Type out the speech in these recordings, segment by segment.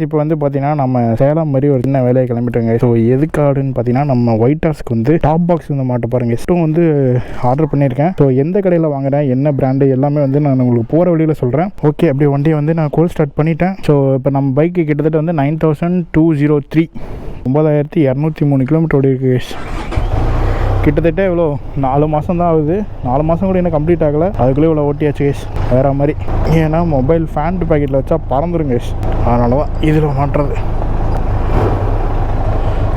இப்போ வந்து பார்த்தீங்கன்னா நம்ம சேலம் மாதிரி ஒரு சின்ன வேலையை கிளம்பிட்டோங்க. ஸோ எதுக்காடுன்னு பார்த்தீங்கன்னா நம்ம ஒயிட் ஹார்ஸ்க்கு வந்து டாப் பாக்ஸ் வந்து மாட்ட பாருங்க. இஷ்டம் வந்து ஆர்டர் பண்ணியிருக்கேன். ஸோ எந்த கடையில் வாங்குறேன், என்ன பிராண்டு எல்லாமே வந்து நான் உங்களுக்கு போகிற வழியில் சொல்கிறேன். ஓகே, அப்படியே வண்டியை வந்து நான் கோல் ஸ்டார்ட் பண்ணிட்டேன். ஸோ இப்போ நம்ம பைக்கு கிட்டத்தட்ட வந்து 9203 9203 கிலோமீட்டர் ஓடி இருக்கு. கிட்டத்தட்ட இவ்வளோ 4 மாதம் தான் ஆகுது. 4 மாதம் கூட இன்னும் கம்ப்ளீட் ஆகலை, அதுக்குள்ளே இவ்வளோ ஓட்டியாச்சு கேஸ். வேறு மாதிரி ஏன்னா மொபைல் ஃபேண்ட் பேக்கெட்டில் வச்சா பறந்துடும் கேஸ். அதனால தான் இதில் மாட்டுறது.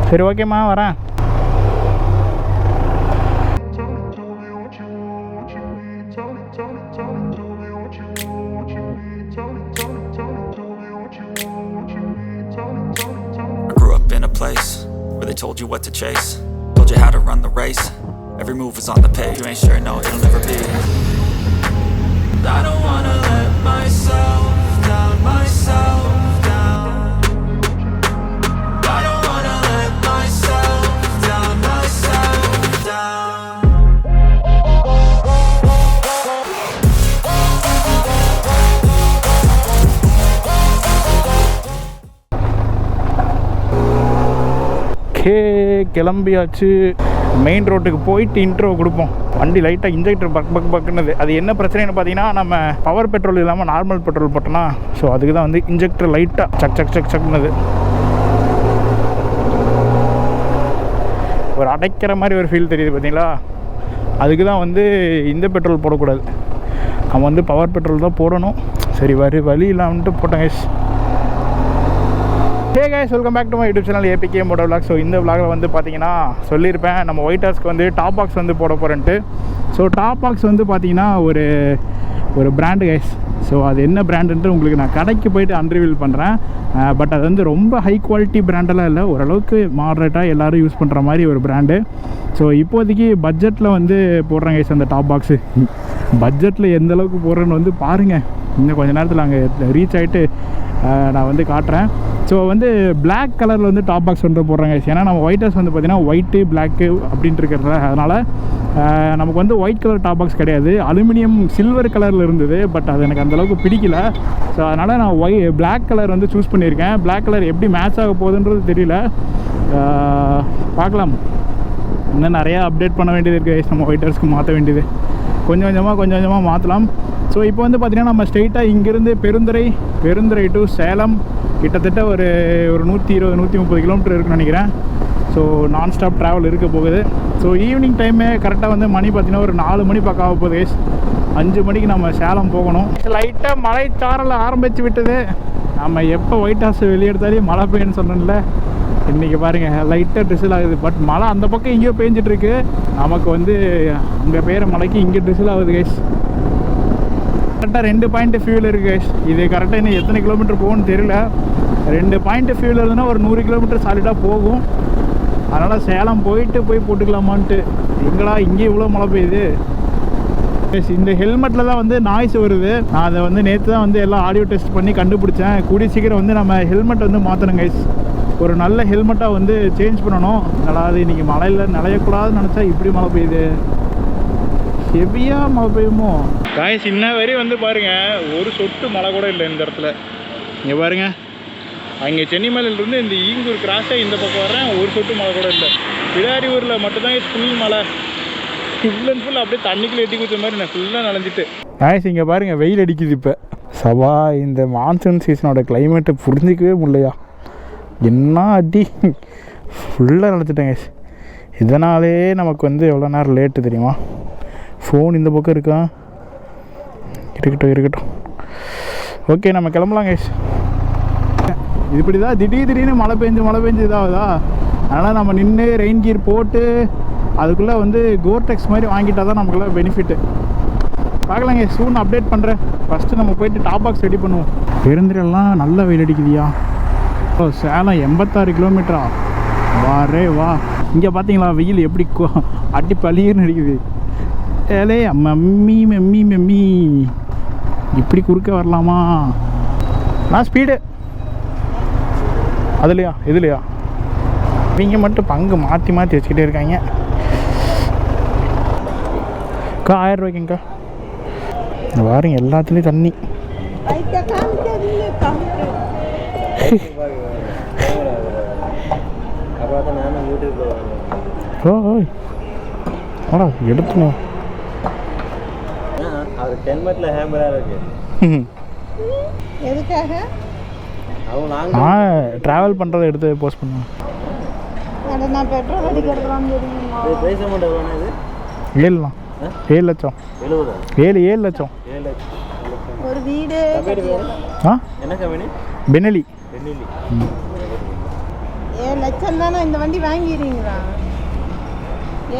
சரி, ஓகேம்மா, வரேன். I grew up in a place where they told you what to chase, told you how to run the race. Every move was on the page. You ain't sure, no, it'll never be. I don't wanna let myself down, myself down. I don't wanna let myself down, myself down. கிளம்பியாச்சு. Main ரோட்டுக்கு போயிட்டு intro கொடுப்போம். வண்டி லைட்டாக injector பக்குனது. அது என்ன பிரச்சனைன்னு பார்த்தீங்கன்னா, நம்ம பவர் பெட்ரோல் இல்லாமல் நார்மல் பெட்ரோல் போட்டோன்னா, ஸோ அதுக்கு தான் வந்து இன்ஜெக்டர் லைட்டாக சக்குனது. ஒரு அடைக்கிற மாதிரி ஒரு ஃபீல் தெரியுது பார்த்தீங்களா? அதுக்கு தான் வந்து இந்த பெட்ரோல் போடக்கூடாது, நம்ம வந்து பவர் பெட்ரோல் தான் போடணும். சரி, வழி இல்லாமட்டு போட்டேன் guys. Hey guys, welcome back to my YouTube channel apkmotovlogs. So இந்த விளாகில் வந்து பார்த்தீங்கன்னா சொல்லியிருப்பேன், நம்ம ஒயிட் ஹார்ஸ்க்கு வந்து டாப் பாக்ஸ் வந்து போட போகிறேன்ட்டு. ஸோ டாப் பாக்ஸ் வந்து பார்த்தீங்கன்னா ஒரு பிராண்டு கைஸ். ஸோ அது என்ன பிராண்டுன்ட்டு உங்களுக்கு நான் கடைக்கு போய்ட்டு அன்ரிவீல் பண்ணுறேன். பட் அது வந்து ரொம்ப ஹை குவாலிட்டி பிராண்டெல்லாம் இல்லை, ஓரளவுக்கு மாடரேட்டாக எல்லோரும் யூஸ் பண்ணுற மாதிரி ஒரு பிராண்டு. ஸோ இப்போதைக்கு பட்ஜெட்டில் வந்து போடுறேன் கைஸ் அந்த டாப் பாக்ஸு. பட்ஜெட்டில் எந்த அளவுக்கு போடுறேன்னு வந்து பாருங்கள். இன்னும் கொஞ்சம் நேரத்தில் அங்கே ரீச் ஆகிட்டு நான் வந்து காட்டுறேன். ஸோ வந்து பிளாக் கலரில் வந்து டாப் பாக்ஸ் வந்து போடுறாங்க. ஏன்னா நம்ம ஒயிட் ஹார்ஸ் வந்து பார்த்திங்கன்னா ஒயிட்டு பிளாக்கு அப்படின்ட்டு இருக்கிறது. அதனால் நமக்கு வந்து ஒயிட் கலர் டாப் பாக்ஸ் கிடையாது, அலுமினியம் சில்வர் கலரில் இருந்தது. பட் அது எனக்கு அந்தளவுக்கு பிடிக்கல. ஸோ அதனால் நான் பிளாக் கலர் வந்து சூஸ் பண்ணியிருக்கேன். பிளாக் கலர் எப்படி மேட்ச் ஆக போகுதுன்றது தெரியல, பார்க்கலாம். இன்னும் நிறையா அப்டேட் பண்ண வேண்டியது இருக்குது நம்ம ஒயிட் ஹார்ஸ்க்கு மாற்ற வேண்டியது. கொஞ்சம் கொஞ்சமாக மாற்றலாம். ஸோ இப்போ வந்து பார்த்திங்கன்னா நம்ம ஸ்ட்ரெயிட்டாக இங்கேருந்து பெருந்துறை டு சேலம் கிட்டத்தட்ட ஒரு 120-130 கிலோமீட்டர் இருக்குன்னு நினைக்கிறேன். ஸோ நான் ஸ்டாப் ட்ராவல் இருக்க போகுது. ஸோ ஈவினிங் டைமே கரெக்டாக வந்து மணி பார்த்திங்கன்னா ஒரு 4 மணி பக்கம் ஆக போகுது. 5 மணிக்கு நம்ம சேலம் போகணும். லைட்டாக மழை சாரல் ஆரம்பித்து விட்டது. நம்ம எப்போ ஒயிட் ஹார்ஸ் வெளியெடுத்தாலே மழை பெய்யுன்னு சொன்னோம்ல, இன்றைக்கி பாருங்கள் லைட்டாக ட்ரிசில் ஆகுது. பட் மழை அந்த பக்கம் எங்கேயோ பெஞ்சிட்ருக்கு, நமக்கு வந்து அங்கே பெய்கிற மழைக்கு இங்கே ட்ரிசில் ஆகுது கைஸ். கரெக்டாக 2 பாயிண்ட் ஃபியூல் இருக்குது கைஸ். இது கரெக்டாக இன்னும் எத்தனை கிலோமீட்டர் போகும்னு தெரியல. 2 பாயிண்ட் ஃபியூல் இருந்ததுன்னா ஒரு 100 கிலோமீட்டர் சாலிடாக போகும். அதனால் சேலம் போய் போட்டுக்கலாமான்ட்டு. எங்களா இங்கே இவ்வளோ மழை பெய்யுது. இந்த ஹெல்மெட்டில் தான் வந்து நாய்ஸ் வருது. நான் அதை வந்து நேற்று தான் வந்து எல்லாம் ஆடியோ டெஸ்ட் பண்ணி கண்டுபிடிச்சேன். கூடிய சீக்கிரம் வந்து நம்ம ஹெல்மெட் வந்து மாற்றணும் கைஸ். ஒரு நல்ல ஹெல்மெட்டாக வந்து சேஞ்ச் பண்ணணும். அதாவது இன்றைக்கி மழையில் நனையக்கூடாதுன்னு நினச்சா இப்படி மழை பெய்யுது, ஹெவியாக மழை பெய்யுமோ காய்ஸ். இன்ன வரை வந்து பாருங்கள் ஒரு சொட்டு மழை கூட இல்லை இந்த இடத்துல. இங்கே பாருங்கள், அங்கே சென்னிமலையிலிருந்து இந்த ஈங்கூர் கிராஸாக இந்த பக்கம் வர்றேன், ஒரு சொட்டு மழை கூட இல்லை. பிடாரியூரில் மட்டும்தான் ஃபுல் மழை, ஃபுல் அண்ட் ஃபுல் அப்படியே தண்ணிக்குள்ளே எட்டி குத்த மாதிரி நான் ஃபுல்லாக நனைஞ்சிட்டு. காய்ஸ் இங்கே பாருங்கள், வெயில் அடிக்குது இப்போ. சவா இந்த மான்சூன் சீசனோட கிளைமேட்டை புரிஞ்சிக்கவே முடியலையா, என்ன அடி, ஃபுல்லாக நினச்சிட்டேன் கைஸ். இதனாலே நமக்கு வந்து எவ்வளோ நேரம் லேட்டு தெரியுமா? ஃபோன் இந்த பக்கம் இருக்கா, இருக்கட்டும். ஓகே, நம்ம கிளம்பலாம் கைஸ். இது இப்படி தான் திடீர்னு மழை பெஞ்சு இதாகுதா. அதனால் நம்ம நின்று ரெயின் கீர் போட்டு அதுக்குள்ளே வந்து கோர்டெக்ஸ் மாதிரி வாங்கிட்டா தான் நமக்குலாம் பெனிஃபிட்டு. பார்க்கலாங்க, சூன் அப்டேட் பண்ணுறேன். ஃபஸ்ட்டு நம்ம போயிட்டு டாப் பாக்ஸ் ரெடி பண்ணுவோம். பெருந்துறையெல்லாம் நல்ல வெயில் அடிக்குதியா. ஓ, சேலம் 86 கிலோமீட்டரா, வா. இங்கே பார்த்தீங்களா வெயில் எப்படி அடி பழியர்னு அடிக்குது. ஏலே மம்மி இப்படி குறுக்க வரலாமா? நான் ஸ்பீடு அதுலையா இதுலையா இவங்க மட்டும் பங்கு மாற்றி வச்சுக்கிட்டே இருக்காங்க. 1000 ரூபாய்க்குங்கக்கா. வாருங்க, எல்லாத்துலேயும் தண்ணி. ஓ ஆடா எடுத்துனோம். அவர் ஹெல்மெட்டில் ஹேமராக இருக்கு. எதுக்காக? நான் ட்ராவல் பண்ணுறதை எடுத்து போஸ்ட் பண்ணுவேன். அதை நான் பெட்ரோல் அடிக்கிறதுலாம் தெரியுமா? ப்ரைஸ் அமௌண்ட் எவ்வளோண்ணா இது? 7 லட்சம். 7 லட்சம். ஒரு வீடு ஆ என்ன கம்பெனி? பெனலி. 7 லட்சம் தானே இந்த வண்டி வாங்கிடுறீங்களா?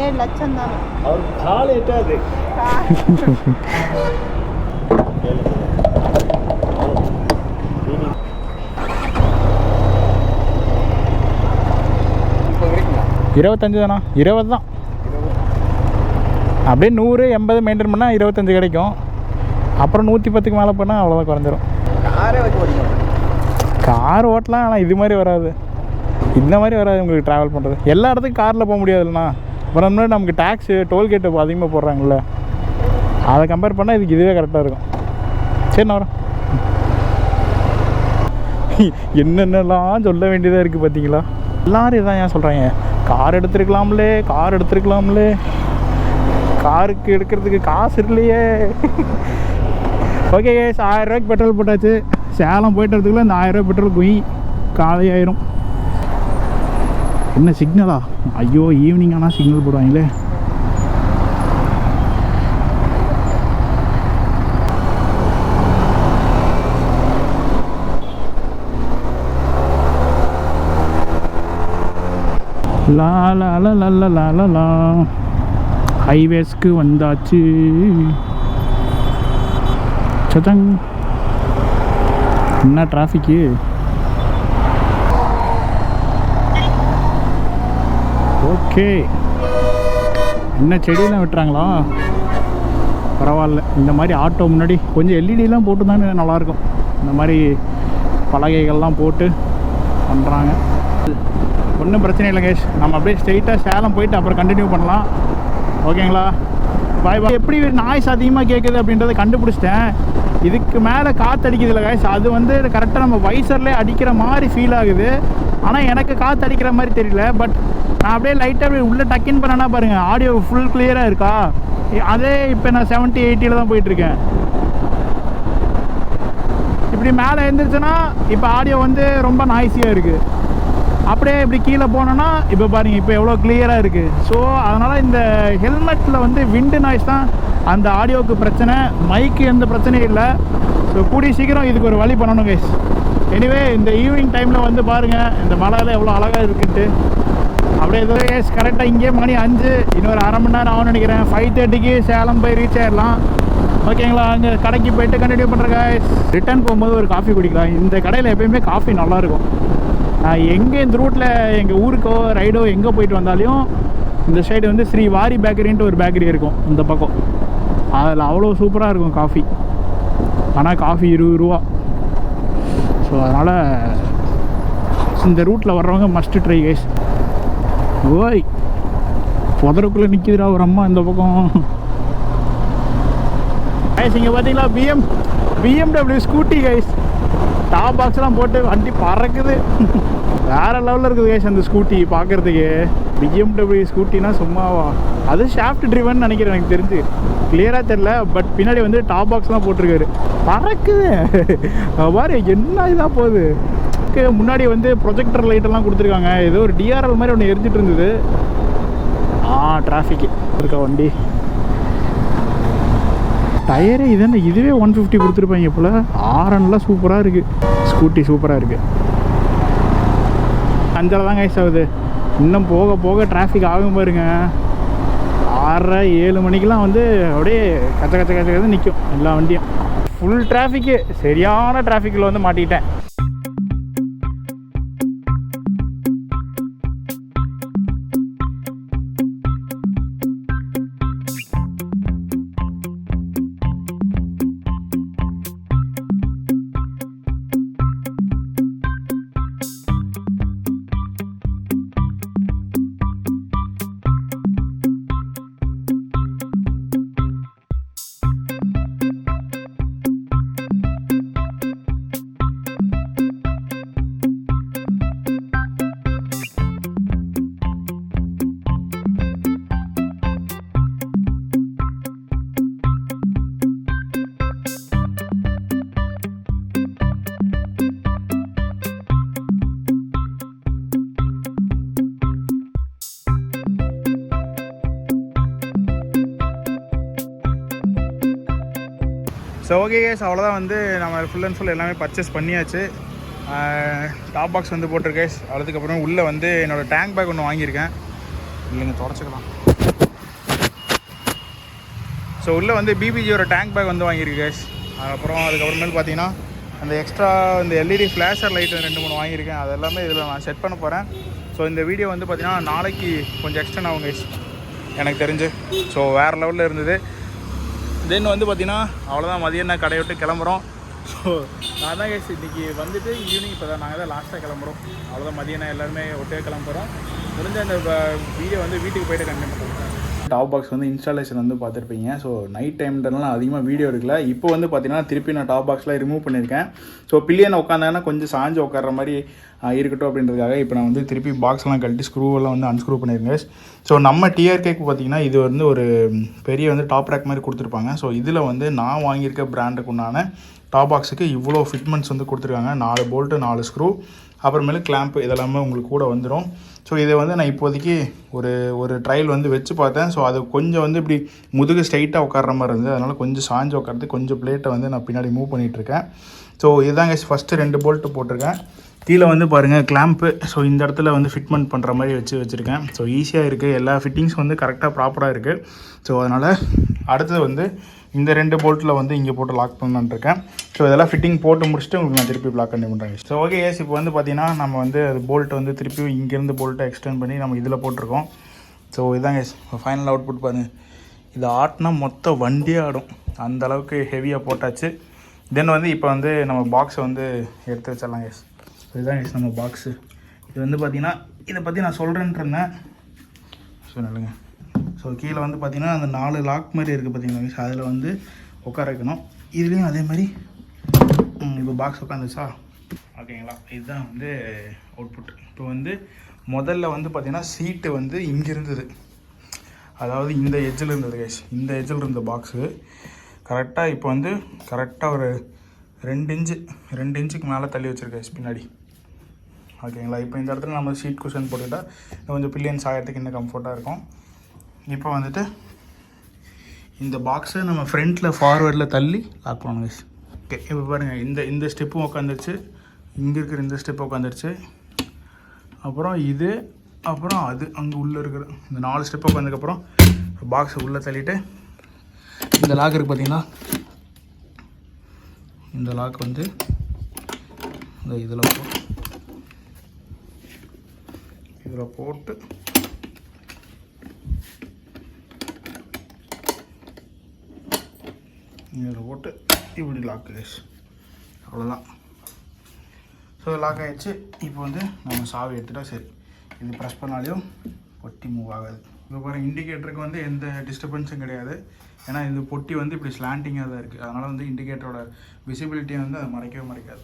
7 லட்சம் தானே. அவர் கால் எட்டாது. இப்போ 25 தானா? 20 தான். அப்படியே 100 80 மெயின்டைன் பண்ணால் 25 கிடைக்கும். அப்புறம் 110க்கு மேலே பண்ணால் அவ்வளோதான் குறைஞ்சிரும். காரே வச்சு ஓடிக்கணும். கார் ஓட்டலாம், ஆனால் இது மாதிரி வராது. இந்த மாதிரி வராது உங்களுக்கு ட்ராவல் பண்ணுறது. எல்லா இடத்துக்கும் காரில் போக முடியாதுல்லண்ணா. அப்புறம் முன்னாடி நமக்கு டேக்ஸு டோல்கேட்டு அதிகமாக போடுறாங்கல்ல, அதை கம்பேர் பண்ணால் இதுக்கு இதுவே கரெக்டாக இருக்கும். சரி நான் வரேன். என்னென்னலாம் சொல்ல வேண்டியதாக இருக்குது பார்த்தீங்களா? எல்லோரும் இதான் ஏன் சொல்கிறாங்க, கார் எடுத்துருக்கலாம்லே, கார் எடுத்துருக்கலாம்லே, காருக்கு எடுக்கிறதுக்கு காசு இல்லையே. ஓகே கேஸ், 1000 ரூபாய்க்கு பெட்ரோல் போட்டாச்சு. சேலம் போயிட்டு வரதுக்குள்ளே இந்த 1000 ரூபாய் பெட்ரோல் போய் காலையாயிரும். என்ன சிக்னலா? ஐயோ, ஈவினிங் ஆனால் சிக்னல் போடுவாங்களே. லா லா லா லா லா லா லா, ஹைவேஸ்க்கு வந்தாச்சு. சதங், என்ன டிராஃபிக்கு. ஓகே, என்ன செடியெல்லாம் விட்டுறாங்களா? பரவாயில்ல. இந்த மாதிரி ஆட்டோ முன்னாடி கொஞ்சம் எல்இடிலாம் போட்டு தானே நல்லாயிருக்கும். இந்த மாதிரி பலகைகள்லாம் போட்டு பண்ணுறாங்க. ஒன்றும் பிரச்சனை இல்லை கேஷ். நம்ம அப்படியே ஸ்ட்ரெயிட்டாக சேலம் போயிட்டு அப்புறம் கண்டினியூ பண்ணலாம். ஓகேங்களா? பாய் பாய். எப்படி நாய்ஸ் அதிகமாக கேட்குது அப்படின்றத கண்டுபிடிச்சிட்டேன். இதுக்கு மேலே காற்று அடிக்குதுல்ல கேஷ், அது வந்து கரெக்டாக நம்ம வைசர்லேயே அடிக்கிற மாதிரி ஃபீல் ஆகுது. ஆனால் எனக்கு காற்று அடிக்கிற மாதிரி தெரியல. பட் நான் அப்படியே லைட்டாக அப்படியே உள்ளே டக்கின் பண்ணனா பாருங்கள், ஆடியோ ஃபுல் கிளியராக இருக்கா. அதே இப்போ நான் 70 80 தான் போயிட்டுருக்கேன். இப்படி மேலே எழுந்திரிச்சேன்னா இப்போ ஆடியோ வந்து ரொம்ப நாய்ஸியாக இருக்குது. அப்படியே இப்படி கீழே போனோன்னா இப்போ பாருங்கள், இப்போ எவ்வளோ கிளியராக இருக்குது. ஸோ அதனால் இந்த ஹெல்மெட்டில் வந்து விண்டு நாய்ஸ் தான் அந்த ஆடியோவுக்கு பிரச்சனை. மைக்கு எந்த பிரச்சனையும் இல்லை. ஸோ கூடிய சீக்கிரம் இதுக்கு ஒரு வழி பண்ணணும் கைஸ். எனிவே இந்த ஈவினிங் டைமில் வந்து பாருங்கள் இந்த மலையில் எவ்வளோ அழகாக இருக்குன்ட்டு. அப்படியே ஏதோ கேஸ் கரெக்டாக இங்கே மணி 5, இன்னொரு அரை மணி நேரம் ஆகும்னு நினைக்கிறேன். 5:30க்கு சேலம் போய் ரீச் ஆயிடலாம். ஓகேங்களா? அங்கே கடைக்கு போய்ட்டு கண்டினியூ பண்ணுறேன் கைஸ். ரிட்டர்ன் போகும்போது ஒரு காஃபி குடிக்கலாம். இந்த கடையில் எப்பயுமே காஃபி நல்லாயிருக்கும். நான் எங்கே இந்த ரூட்டில் எங்கள் ஊருக்கோ ரைடோ எங்கே போயிட்டு வந்தாலையும் இந்த சைடு வந்து ஸ்ரீ வாரி பேக்கரின்ட்டு ஒரு பேக்கரி இருக்கும் இந்த பக்கம். அதில் அவ்வளோ சூப்பராக இருக்கும் காஃபி. ஆனால் காஃபி 20 ரூபா. ஸோ அதனால் இந்த ரூட்டில் வர்றவங்க மஸ்ட்டு ட்ரை கைஸ். ஓய், புதருக்குள்ளே நிற்கிதுரா ஒரு அம்மா இந்த பக்கம். கைஸ் இங்கே பார்த்தீங்களா பிஎம்டபிள்யூ ஸ்கூட்டி கைஸ். டாப் பாக்ஸ்லாம் போட்டு வண்டி பறக்குது. வேறு லெவலில் இருக்குது கைஸ் அந்த ஸ்கூட்டி பார்க்குறதுக்கு. பிஎம்டபிள்யூ ஸ்கூட்டினா சும்மாவா? அது ஷாஃப்ட் ட்ரிவன் நினைக்கிறேன், எனக்கு தெரிஞ்சு கிளியராக தெரில. பட் பின்னாடி வந்து டாப் பாக்ஸ்லாம் போட்டிருக்காரு, பறக்குது பாரு. என்ன இதாக போகுது. முன்னாடி வந்து ப்ரொஜெக்டர் லைட்டெல்லாம் கொடுத்துருக்காங்க. ஏதோ ஒரு டிஆர்எல் மாதிரி ஒன்று எரிஞ்சிட்டு இருந்தது. டிராஃபிக்கு இருக்கா வண்டி. டயரு இதுவே 150 கொடுத்துருப்பாங்க போல். ஆரன்லாம் சூப்பராக இருக்குது. ஸ்கூட்டி சூப்பராக இருக்குது. 5 தான் கைஸ் ஆகுது. இன்னும் போக போக டிராஃபிக் ஆகும் பாருங்க. 6:30 7 மணிக்கெலாம் வந்து அப்படியே கச்ச கச்ச கச்ச கச்ச நிற்கும் எல்லா வண்டியும். ஃபுல் டிராஃபிக்கு, சரியான டிராஃபிக்கில் வந்து மாட்டிக்கிட்டேன். ஸோ ஓகே கேஸ், அவ்வளோதான் வந்து நம்ம ஃபுல் அண்ட் ஃபுல் எல்லாமே பர்ச்சேஸ் பண்ணியாச்சு. டாப் பாக்ஸ் வந்து போட்டிருக்கேன். அதுக்கப்புறம் உள்ளே வந்து என்னோடய டேங்க் பேக் ஒன்று வாங்கியிருக்கேன். இல்லைங்க, தொடச்சிக்கலாம். ஸோ உள்ளே வந்து பிபிஜியோட டேங்க் பேக் வந்து வாங்கியிருக்கு கேஸ். அதுக்கப்புறமேல் பார்த்தீங்கன்னா அந்த எக்ஸ்ட்ரா இந்த எல்இடி ஃப்ளாஷர் லைட் 2-3 வாங்கியிருக்கேன். அது எல்லாமே இதில் நான் செட் பண்ண போகிறேன். ஸோ இந்த வீடியோ வந்து பார்த்தீங்கன்னா நாளைக்கு கொஞ்சம் எக்ஸ்டெண்ட் ஆகும் கேஸ் எனக்கு தெரிஞ்சு. ஸோ வேறு லெவலில் இருந்தது. தென் வந்து பார்த்தீங்கன்னா அவ்வளோதான், மதியம் நான் கடையை விட்டு கிளம்புறோம். ஸோ நான் தான் கேஸ் இன்றைக்கி வந்துட்டு ஈவினிங் இப்போ தான் நாங்கள் தான் லாஸ்ட்டாக கிளம்புறோம். அவ்வளோதான், மதியம் எல்லாருமே ஒட்டே கிளம்புறோம். முடிஞ்ச அந்த வீடியோ வந்து வீட்டுக்கு போய்ட்டு கண்டினியூ பண்ணுறேன். டாப் பாக்ஸ் வந்து இன்ஸ்டாலேஷன் வந்து பார்த்துருப்பீங்க. ஸோ நைட் டைம்ன்றதுனால அதிகமாக வீடியோ எடுக்கல. இப்போ வந்து பார்த்தீங்கன்னா திருப்பி நான் டாப் பாக்ஸ்லாம் ரிமூவ் பண்ணியிருக்கேன். ஸோ பில்லியன் உட்காந்தாங்கன்னா கொஞ்சம் சாஞ்சு உட்கார மாதிரி இருக்கட்டும் அப்படின்றதுக்காக இப்போ நான் வந்து திருப்பி பாக்ஸ்லாம் கழட்டி ஸ்க்ரூவெல்லாம் வந்து அன்ஸ்க்ரூ பண்ணியிருக்கேன். ஸோ நம்ம டிஆர்கேக்கு பார்த்தீங்கன்னா இது வந்து ஒரு பெரிய வந்து டாப் ரேக் மாதிரி கொடுத்துருப்பாங்க. ஸோ இதில் வந்து நான் வாங்கியிருக்க பிராண்டுக்கு உண்டான டாப் பாக்ஸுக்கு இவ்வளோ ஃபிட்மெண்ட்ஸ் வந்து கொடுத்துருக்காங்க. 4 போல்ட்டு 4 ஸ்க்ரூ, அப்புறமேலு கிளாம்ப்பு இதெல்லாமே உங்களுக்கு கூட வந்துடும். ஸோ இதை வந்து நான் இப்போதைக்கு ஒரு ட்ரையல் வந்து வச்சு பார்த்தேன். ஸோ அது கொஞ்சம் வந்து இப்படி முதுகு ஸ்ட்ரைட்டாக உட்கார்ற மாதிரி இருந்தது. அதனால் கொஞ்சம் சாஞ்சு உட்காரது கொஞ்சம் பிளேட்டை வந்து நான் பின்னாடி மூவ் பண்ணிகிட்ருக்கேன். ஸோ இதுதாங்க ஃபஸ்ட்டு 2 போல்ட்டு போட்டிருக்கேன். கீழே வந்து பாருங்கள் கிளாம்ப்பு. ஸோ இந்த இடத்துல வந்து ஃபிட்மெண்ட் பண்ணுற மாதிரி வச்சுருக்கேன். ஸோ ஈஸியாக இருக்குது, எல்லா ஃபிட்டிங்ஸ் வந்து கரெக்டாக ப்ராப்பராக இருக்குது. ஸோ அதனால் அடுத்தது வந்து இந்த 2 போல்ட்டில் வந்து இங்கே போட்டு லாக் பண்ணலான்னு இருக்கேன். ஸோ இதெல்லாம் ஃபிட்டிங் போட்டு முடிச்சுட்டு உங்களுக்கு நான் திருப்பி லாக் பண்ணி பண்ணுறேன். ஸோ ஓகே எஸ், இப்போ வந்து பார்த்தீங்கன்னா நம்ம வந்து அது போல்ட் வந்து திருப்பி இங்கேருந்து போல்ட்டை எக்ஸ்டெண்ட் பண்ணி நம்ம இதில் போட்டிருக்கோம். ஸோ இதாங்க எஸ் ஃபைனல் அவுட்புட் பாருங்கள். இது ஆட்டினா மொத்த வண்டியே ஆடும், அந்த அளவுக்கு ஹெவியாக போட்டாச்சு. தென் வந்து இப்போ வந்து நம்ம பாக்ஸை வந்து எடுத்து வச்சிடலாம் எஸ். ஸோ இதுதான் எஸ் நம்ம பாக்ஸு. இது வந்து பார்த்திங்கன்னா இதை பற்றி நான் சொல்கிறேன்ட்டு இருந்தேன். ஸோ நல்லுங்க. ஸோ கீழே வந்து பார்த்திங்கன்னா அந்த 4 லாக் மாதிரி இருக்குது பார்த்திங்களா, ஸோ அதில் வந்து உட்கார வைக்கணும். இதுலேயும் அதே மாதிரி இப்போ பாக்ஸ் உட்காந்துச்சா, ஓகேங்களா. இதுதான் வந்து அவுட்புட். இப்போ வந்து முதல்ல வந்து பார்த்திங்கன்னா சீட்டு வந்து இங்கே இருந்தது, அதாவது இந்த எட்ஜில் இருந்தது கைஸ், இந்த எட்ஜில் இருந்த பாக்ஸு கரெக்டாக இப்போ வந்து கரெக்டாக ஒரு 2 இன்ச்சுக்கு மேலே தள்ளி வச்சுருக்கேன் பின்னாடி, ஓகேங்களா. இப்போ இந்த இடத்துல நம்ம சீட் குஷன் போட்டுக்கிட்டால் கொஞ்சம் பில்லியன்ஸ் ஆகிறதுக்கு இன்னும் கம்ஃபர்ட்டாக இருக்கும். இப்போ வந்துட்டு இந்த பாக்ஸை நம்ம ஃப்ரண்ட்டில் ஃபார்வேர்டில் தள்ளி லாக் பண்ணணும் கைஸ். ஓகே, இப்போ பாருங்கள் இந்த ஸ்டெப்பும் உட்காந்துருச்சு, இங்கே இருக்கிற இந்த ஸ்டெப்பு உட்காந்துருச்சு, அப்புறம் இது, அப்புறம் அது அங்கே உள்ளே இருக்கிற இந்த 4 ஸ்டெப்பு உட்காந்ததுக்கப்புறம் பாக்ஸை உள்ளே தள்ளிவிட்டு இந்த லாக் இருக்குது பார்த்தீங்கன்னா, இந்த லாக் வந்து இந்த இதில் போட்டு இதில் போட்டு இப்படி லாக் கைஸ், அவ்வளோதான். ஸோ லாக் ஆகிடுச்சு. இப்போ வந்து நம்ம சாவி எடுத்துகிட்டா சரி, இது ப்ரெஸ் பண்ணாலையும் பொட்டி மூவ் ஆகாது. இப்போ பாருங்கள், இண்டிகேட்டருக்கு வந்து எந்த டிஸ்டர்பன்ஸும் கிடையாது, ஏன்னா இந்த பொட்டி வந்து இப்படி ஸ்லாண்டிங்காக தான் இருக்குது. அதனால் வந்து இண்டிகேட்டரோட விசிபிலிட்டியை வந்து அதை மறைக்காது.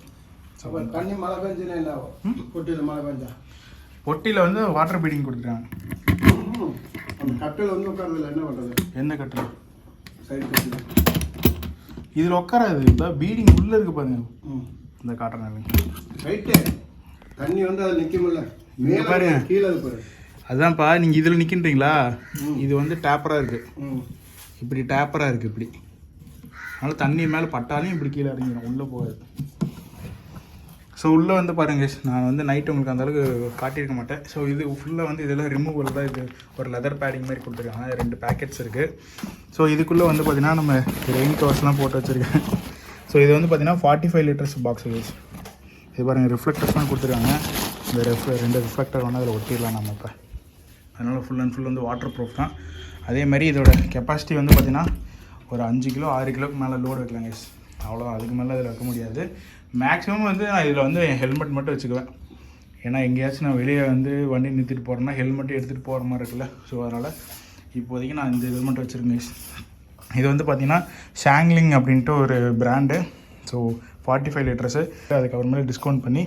ஸோ தண்ணி மழை பெஞ்சுன்னா என்ன ஆகும்? பொட்டியில் மழை பெஞ்சா பொட்டியில் வந்து வாட்டர் பீடிங் கொடுத்துருக்காங்க. அந்த கட்டில் வந்து உட்காரதில்ல, என்ன பண்ணுறது? எந்த கட்டில்? சைடு கட்டில் இதில் உட்காராது. இப்போ பீடிங் உள்ளே இருக்குது பாருங்க, இந்த காட்டுறேன் ரைட்டு. தண்ணி வந்து அதில் நிற்க முடியல, இங்கே பாருங்க, கீழே அது பாரு. அதுதான்ப்பா, நீங்கள் இதில் நிற்கின்றீங்களா, இது வந்து டேப்பராக இருக்குது, இப்படி டேப்பராக இருக்குது இப்படி, அதனால் தண்ணி மேலே பட்டாலையும் இப்படி கீழே இறங்கிடும், உள்ளே போகாது. ஸோ உள்ளே வந்து பாருங்க, நான் வந்து நைட்டு உங்களுக்கு அந்தளவுக்கு காட்டியிருக்க மாட்டேன். ஸோ இது ஃபுல்லாக வந்து இதெல்லாம் ரிமூவல் தான். இது ஒரு லெதர் பேடிங் மாதிரி கொடுத்துருக்காங்க, 2 பேக்கெட்ஸ் இருக்குது. ஸோ இதுக்குள்ளே வந்து பார்த்திங்கன்னா நம்ம ரெயின் கவர்ஸ்லாம் போட்டு வச்சுருக்கேன். ஸோ இது வந்து பார்த்திங்கன்னா 45 லிட்டர்ஸ் பாக்ஸ் யூஸ். இது பாருங்கள், ரிஃப்ளெக்டர்ஸ்லாம் கொடுத்துருக்காங்க. இந்த 2 ரிஃப்ளெக்டர் வந்து அதில் ஒட்டிடலாம் நம்ம இப்போ. அதனால் ஃபுல் அண்ட் ஃபுல் வந்து வாட்டர் ப்ரூஃப் தான். அதேமாதிரி இதோட கெப்பாசிட்டி வந்து பார்த்திங்கன்னா ஒரு 5 கிலோ 6 கிலோக்கு மேலே லோடு வைக்கலாம் கைஸ், அவ்வளோதான். அதுக்கு மேலே இதில் வைக்க முடியாது. மேக்ஸிமம் வந்து நான் இதில் வந்து ஹெல்மெட் மட்டும் வச்சுக்குவேன், ஏன்னா எங்கேயாச்சும் நான் வெளியே வந்து வண்டி நிறுத்திட்டு போகிறேன்னா ஹெல்மெட்டு எடுத்துகிட்டு போகிற மாதிரி இருக்குல்ல. ஸோ அதனால் இப்போதைக்கு நான் இந்த ஹெல்மெட் வச்சுருக்கேன். இது வந்து பார்த்திங்கன்னா ஷெங் லின் அப்படின்ட்டு ஒரு பிராண்டு. So 45 litres. அதுக்கப்புறமேலே டிஸ்கவுண்ட் பண்ணி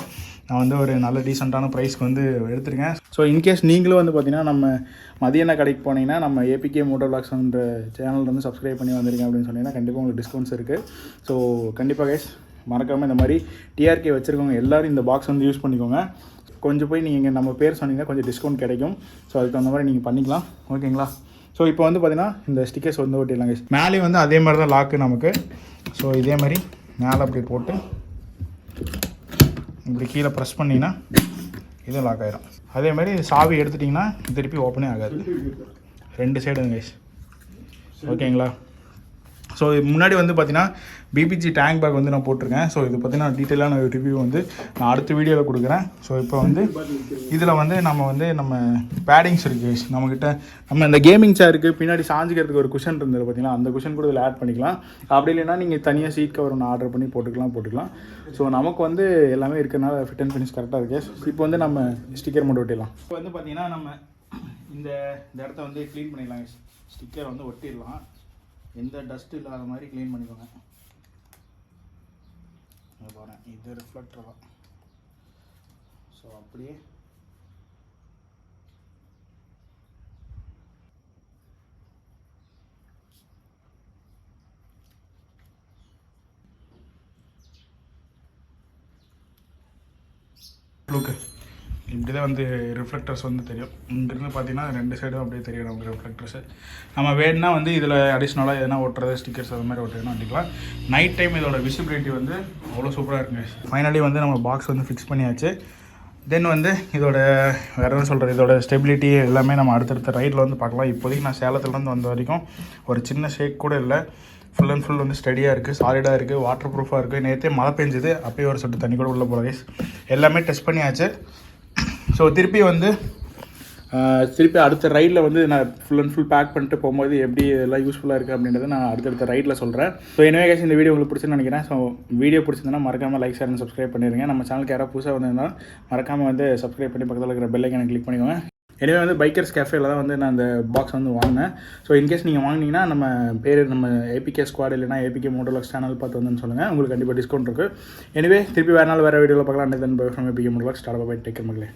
நான் வந்து ஒரு நல்ல டீசெண்டான ப்ரைஸ்க்கு வந்து எடுத்துருக்கேன். ஸோ இன்கேஸ் நீங்களும் வந்து பார்த்திங்கன்னா நம்ம மதியான கடைக்கு போனீங்கன்னா நம்ம apkmotovlogsன்ற சேனல் வந்து சப்ஸ்கிரைப் பண்ணி வந்திருக்கேன் அப்படின்னு சொன்னீங்கன்னா கண்டிப்பாக உங்களுக்கு டிஸ்கவுண்ட்ஸ் இருக்குது. ஸோ கண்டிப்பாக கைஸ் மறக்காமல் இந்த மாதிரி டிஆர்கே வச்சுருக்கவங்க எல்லோரும் இந்த பாக்ஸ் வந்து யூஸ் பண்ணிக்கோங்க. கொஞ்சம் போய் நீங்கள் நம்ம பேர் சொன்னீங்கன்னா கொஞ்சம் டிஸ்கவுண்ட் கிடைக்கும். ஸோ அதுக்கு அந்த மாதிரி நீங்கள் பண்ணிக்கலாம், ஓகேங்களா. ஸோ இப்போ வந்து பார்த்தீங்கன்னா இந்த ஸ்டிக்கர்ஸ் வந்து ஒட்டிடலாங்க. மேலேயும் வந்து அதே மாதிரி தான் லாக்கு நமக்கு. ஸோ இதே மாதிரி மேலே அப்படி போட்டு இப்படி கீழே ப்ரெஸ் பண்ணிங்கன்னா இதுவும் லாக் ஆகிடும். அதே மாதிரி சாவி எடுத்துட்டிங்கன்னா திருப்பி ஓப்பனே ஆகாது. 2 சைடுங்க கைஸ். ஓகேங்களா? ஸோ முன்னாடி வந்து பார்த்தீங்கன்னா பிபிஜி டேங்க் பேக் வந்து நான் போட்டிருக்கேன். ஸோ இது பார்த்தீங்கன்னா டீட்டெயிலான ரிவ்யூ வந்து நான் அடுத்த வீடியோவில் கொடுக்குறேன். ஸோ இப்போ வந்து இதில் வந்து நம்ம பேடிங்ஸ் இருக்குது நம்மக்கிட்ட. நம்ம இந்த கேமிங் சேருக்கு பின்னாடி சாஞ்சிக்கிறதுக்கு ஒரு குஷன் இருந்தது பார்த்தீங்கன்னா, அந்த குஷன் கூட இதில் ஆட் பண்ணிக்கலாம். அப்படி இல்லைன்னா நீங்கள் தனியாக சீட் கவர் ஒன்று ஆர்டர் பண்ணி போட்டுக்கலாம். ஸோ நமக்கு வந்து எல்லாமே இருக்கிறனால ஃபிட் அண்ட் ஃபினிஷ் கரெக்டாக இருக்குது. இப்போ வந்து நம்ம ஸ்டிக்கர் மட்டும் ஒட்டிடலாம். இப்போ வந்து பார்த்தீங்கன்னா நம்ம இந்த இடத்த வந்து க்ளீன் பண்ணிடலாம். ஸ்டிக்கர் வந்து ஒட்டிடலாம். எந்த டஸ்ட் இல்லாத மாதிரி க்ளீன் பண்ணிக்கோங்க. பாருங்கள், இது ரிஃப்ளெக்டர் தான். ஸோ அப்படியே லுக்கு இப்படி தான் வந்து ரிஃப்ளெக்டர்ஸ் வந்து தெரியும். இங்கேருந்து பார்த்தீங்கன்னா 2 சைடும் அப்படியே தெரியும் நமக்கு ரிஃப்ளெக்டர்ஸு. நம்ம வேணுன்னா வந்து இதில் அடிஷ்னலாக எதனா ஒட்டுறது ஸ்டிக்கர்ஸ் அது மாதிரி ஒட்டுறதுனா ஒட்டிக்கலாம். நைட் டைம் இதோட விசிபிலிட்டி வந்து அவ்வளோ சூப்பராக இருக்குங்க. ஃபைனலி வந்து நம்ம பாக்ஸ் வந்து ஃபிக்ஸ் பண்ணியாச்சு. தென் வந்து இதோட வேறு என்ன சொல்கிறது, இதோட ஸ்டெபிலிட்டி எல்லாமே நம்ம அடுத்தடுத்த ரைடில் வந்து பார்க்கலாம். இப்போதைக்கு நான் சேலத்துலேருந்து வந்த வரைக்கும் ஒரு சின்ன ஷேக் கூட இல்லை. ஃபுல் அண்ட் ஃபுல் வந்து ஸ்டடியாக இருக்குது, சாலிடாக இருக்குது, வாட்டர் ப்ரூஃபாக இருக்குது. நேற்றே மழை பெஞ்சுது, அப்போயே ஒரு சொட்டு தண்ணி கூட உள்ள போல கைஸ். எல்லாமே டெஸ்ட் பண்ணியாச்சு. ஸோ திருப்பி அடுத்த ரைடில் வந்து நான் ஃபுல் அண்ட் ஃபுல் பேக் பண்ணிட்டு போகும்போது எப்படி எல்லாம் யூஸ்ஃபுல்லாக இருக்குது அப்படின்றத நான் அடுத்தடுத்த ரைடில் சொல்கிறேன். ஸோ எனவே கைஸ் இந்த வீடியோ உங்களுக்கு பிடிச்சுன்னு நினைக்கிறேன். ஸோ வீடியோ பிடிச்சிருந்தா மறக்காமல் லைக், ஷேர் அண்ட் சப்ஸ்கிரைப் பண்ணிடுங்க. நம்ம சேனலுக்கு யாராவது புதுசாக வந்திருந்தால் மறக்காமல் வந்து சப்ஸ்கிரைப் பண்ணி பக்கத்தில் இருக்கிற பெல் ஐக்கானை கிளிக் பண்ணிக்கோங்க. எனவே வந்து பைக்கர்ஸ் கேஃபேல தான் வந்து நான் அந்த பாக்ஸ் வந்து வாங்கினேன். ஸோ இன்கேஸ் நீங்கள் வாங்கினீங்கன்னா நம்ம பேர் நம்ம ஏபிகே ஸ்குவாட் இல்லைனா ஏபிகே மோட்டோவ்ளாக்ஸ் சேனல் பார்த்து வந்துன்னு சொல்லுங்கள். உங்களுக்கு கண்டிப்பாக டிஸ்கவுண்ட் இருக்குது. எனவே திருப்பி வேறு நாள் வேறு வீடியோவில் பார்க்கலாம். Then bye from ABK motovlogs. Tata bye, take care மக்களே.